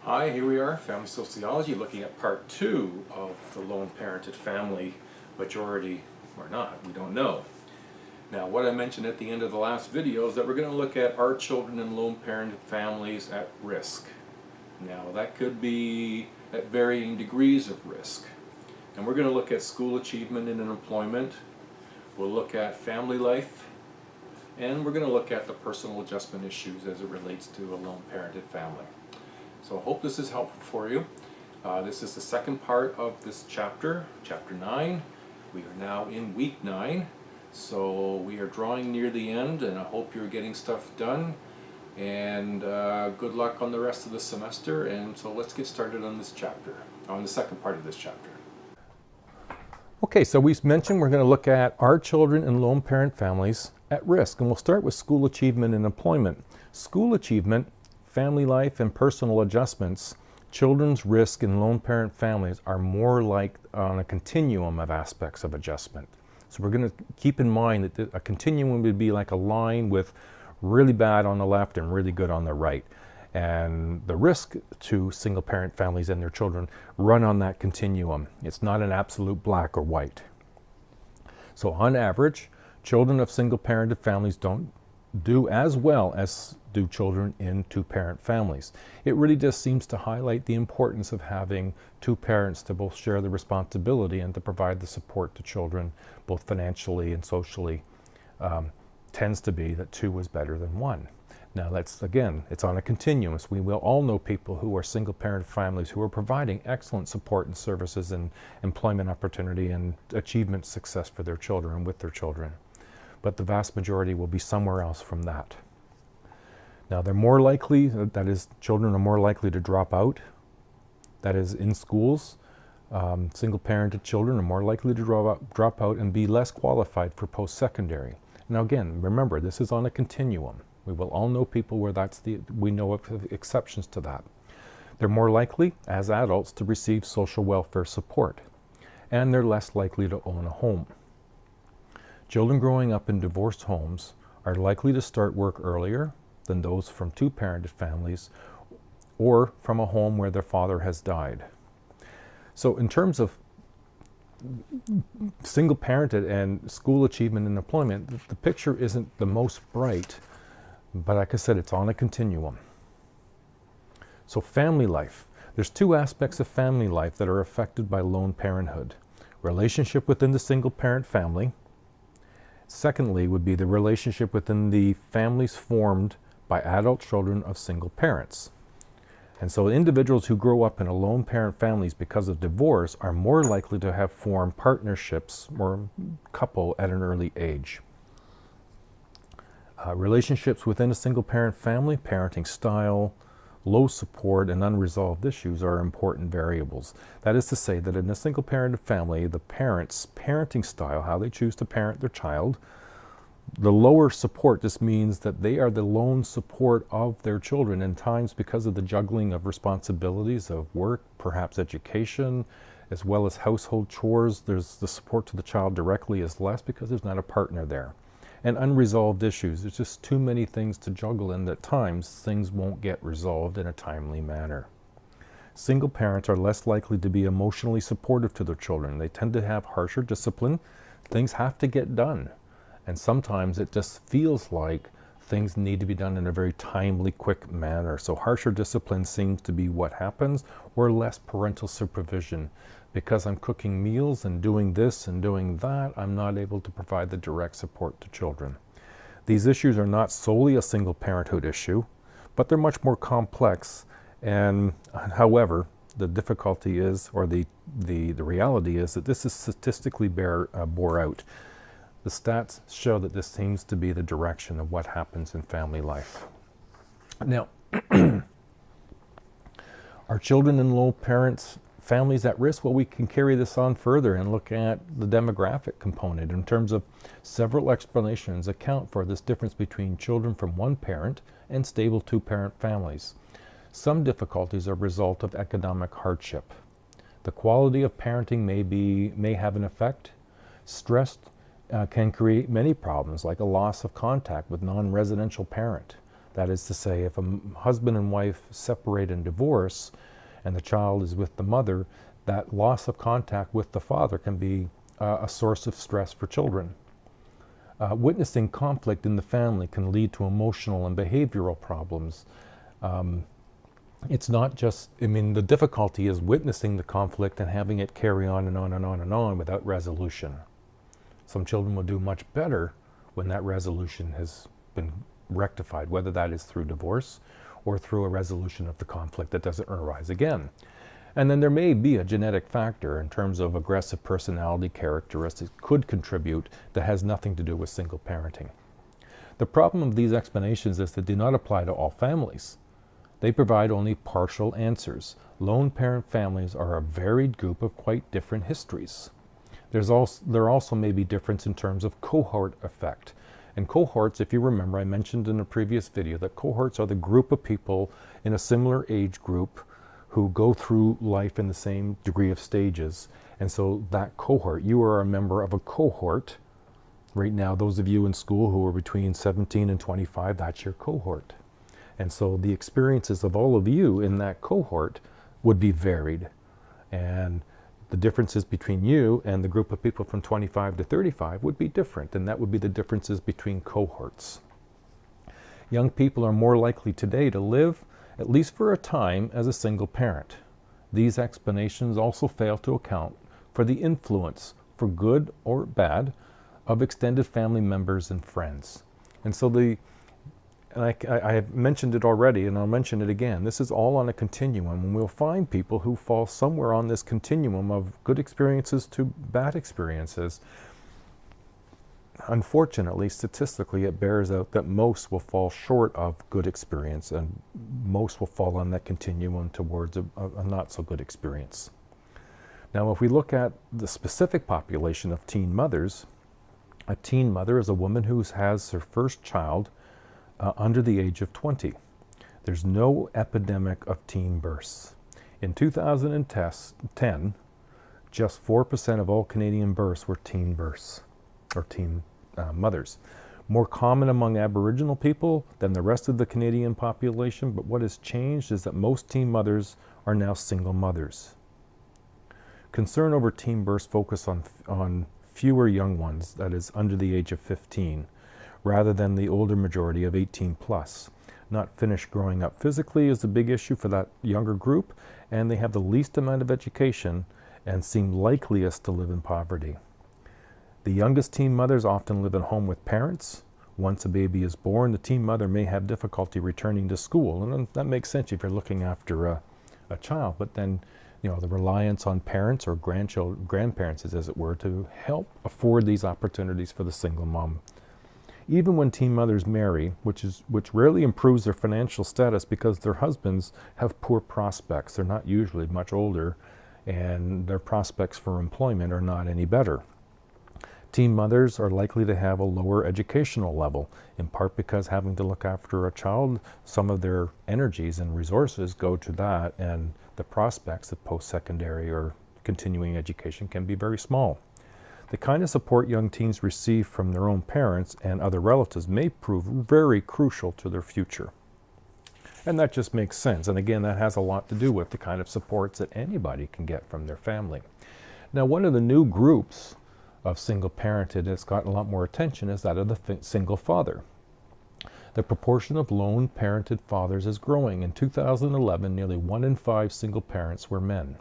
Hi, here we are, Family Sociology, looking at part 2 of the lone parented family, majority or not, we don't know. Now, what I mentioned at the end of the last video is that we're going to look at are children in lone parented families at risk. Now, that could be at varying degrees of risk. And we're going to look at school achievement and employment. We'll look at family life. And we're going to look at the personal adjustment issues as it relates to a lone parented family. So I hope this is helpful for you. This is the second part of this chapter, chapter 9. We are now in week 9. So we are drawing near the end, and I hope you're getting stuff done. And good luck on the rest of the semester. And so let's get started on this chapter, on the second part of this chapter. Okay, so we mentioned we're going to look at are children in lone parent families at risk. And we'll start with school achievement and employment. School achievement, family life, and personal adjustments, children's risk in lone parent families are more like on a continuum of aspects of adjustment. So we're going to keep in mind that a continuum would be like a line with really bad on the left and really good on the right. And the risk to single parent families and their children run on that continuum. It's not an absolute black or white. So on average, children of single parented families don't do as well as do children in two-parent families. It really just seems to highlight the importance of having two parents to both share the responsibility and to provide the support to children, both financially and socially. Tends to be that two is better than one. Now that's, again, it's on a continuum. We will all know people who are single-parent families who are providing excellent support and services and employment opportunity and achievement success for their children and with their children. But the vast majority will be somewhere else from that. Now they're more likely, that is, children are more likely to drop out. That is, in schools, single-parented children are more likely to drop out and be less qualified for post-secondary. Now again, remember, this is on a continuum. We will all know people where we know of exceptions to that. They're more likely, as adults, to receive social welfare support. And they're less likely to own a home. Children growing up in divorced homes are likely to start work earlier than those from two-parented families or from a home where their father has died. So in terms of single-parented and school achievement and employment, the picture isn't the most bright, but like I said, it's on a continuum. So family life. There's two aspects of family life that are affected by lone parenthood. Relationship within the single-parent family. Secondly would be the relationship within the families formed by adult children of single parents. And so individuals who grow up in a lone parent families because of divorce are more likely to have formed partnerships or couple at an early age. Relationships within a single parent family, parenting style, low support, and unresolved issues are important variables. That is to say that in a single parented family, the parents' parenting style, how they choose to parent their child, the lower support just means that they are the lone support of their children in times because of the juggling of responsibilities of work, perhaps education, as well as household chores. There's the support to the child directly is less because there's not a partner there. And unresolved issues, there's just too many things to juggle, and at times things won't get resolved in a timely manner. Single parents are less likely to be emotionally supportive to their children. They tend to have harsher discipline. Things have to get done. And sometimes it just feels like things need to be done in a very timely, quick manner. So harsher discipline seems to be what happens, or less parental supervision. Because I'm cooking meals and doing this and doing that, I'm not able to provide the direct support to children. These issues are not solely a single parenthood issue, but they're much more complex. And however, the difficulty is, or the reality is that this is statistically bore out. The stats show that this seems to be the direction of what happens in family life. Now, are children in low parents families at risk? Well, we can carry this on further and look at the demographic component in terms of several explanations account for this difference between children from one parent and stable two-parent families. Some difficulties are a result of economic hardship. The quality of parenting may have an effect. Stress can create many problems, like a loss of contact with non-residential parent. That is to say, if a husband and wife separate and divorce, and the child is with the mother, that loss of contact with the father can be a source of stress for children. Witnessing conflict in the family can lead to emotional and behavioral problems. It's not just, the difficulty is witnessing the conflict and having it carry on and on and on and on without resolution. Some children will do much better when that resolution has been rectified, whether that is through divorce or through a resolution of the conflict that doesn't arise again. And then there may be a genetic factor in terms of aggressive personality characteristics could contribute that has nothing to do with single parenting. The problem of these explanations is that they do not apply to all families. They provide only partial answers. Lone parent families are a varied group of quite different histories. There also may be difference in terms of cohort effect. And cohorts, if you remember, I mentioned in a previous video that cohorts are the group of people in a similar age group who go through life in the same degree of stages. And so that cohort, you are a member of a cohort. Right now, those of you in school who are between 17 and 25, that's your cohort. And so the experiences of all of you in that cohort would be varied. And the differences between you and the group of people from 25 to 35 would be different, and that would be the differences between cohorts. Young people are more likely today to live, at least for a time, as a single parent. These explanations also fail to account for the influence, for good or bad, of extended family members and friends. And so I have mentioned it already, and I'll mention it again. This is all on a continuum, and we'll find people who fall somewhere on this continuum of good experiences to bad experiences. Unfortunately, statistically, it bears out that most will fall short of good experience, and most will fall on that continuum towards a not so good experience. Now, if we look at the specific population of teen mothers, a teen mother is a woman who has her first child under the age of 20. There's no epidemic of teen births. In 2010, just 4% of all Canadian births were teen births, or teen mothers. More common among Aboriginal people than the rest of the Canadian population, but what has changed is that most teen mothers are now single mothers. Concern over teen births focus on fewer young ones, that is, under the age of 15, rather than the older majority of 18 plus. Not finished growing up physically is a big issue for that younger group, and they have the least amount of education and seem likeliest to live in poverty. The youngest teen mothers often live at home with parents. Once a baby is born, the teen mother may have difficulty returning to school, and that makes sense if you're looking after a child, but then the reliance on parents or grandparents, as it were, to help afford these opportunities for the single mom. Even when teen mothers marry, which rarely improves their financial status because their husbands have poor prospects. They're not usually much older, and their prospects for employment are not any better. Teen mothers are likely to have a lower educational level, in part because having to look after a child, some of their energies and resources go to that, and the prospects of post-secondary or continuing education can be very small. The kind of support young teens receive from their own parents and other relatives may prove very crucial to their future. And that just makes sense. And again, that has a lot to do with the kind of supports that anybody can get from their family. Now, one of the new groups of single parented that's gotten a lot more attention is that of the single father. The proportion of lone parented fathers is growing. In 2011, nearly 1 in 5 single parents were men,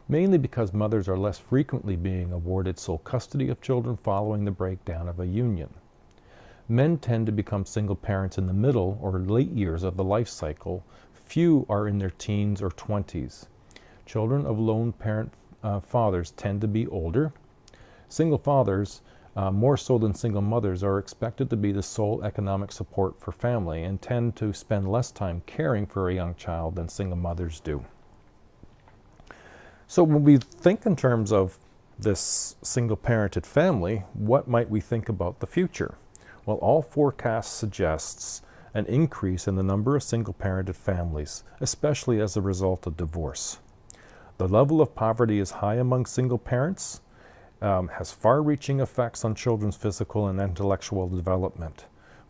mainly because mothers are less frequently being awarded sole custody of children following the breakdown of a union. Men tend to become single parents in the middle or late years of the life cycle. Few are in their teens or 20s. Children of lone parent fathers tend to be older. Single fathers, more so than single mothers, are expected to be the sole economic support for family and tend to spend less time caring for a young child than single mothers do. So when we think in terms of this single-parented family, what might we think about the future? Well, all forecasts suggests an increase in the number of single-parented families, especially as a result of divorce. The level of poverty is high among single parents, has far-reaching effects on children's physical and intellectual development.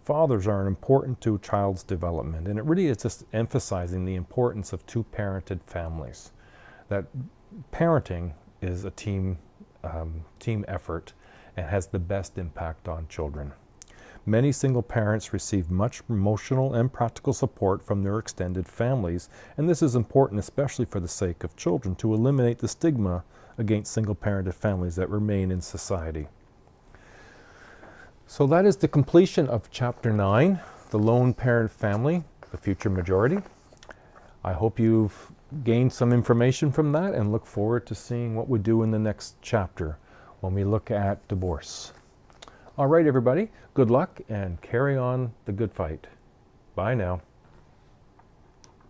Fathers are important to a child's development, and it really is just emphasizing the importance of two-parented families. That parenting is a team effort and has the best impact on children. Many single parents receive much emotional and practical support from their extended families, and this is important especially for the sake of children to eliminate the stigma against single-parented families that remain in society. So that is the completion of Chapter 9, the lone parent family, the future majority. I hope you've gained some information from that and look forward to seeing what we do in the next chapter when we look at divorce. All right, everybody, good luck and carry on the good fight. Bye now.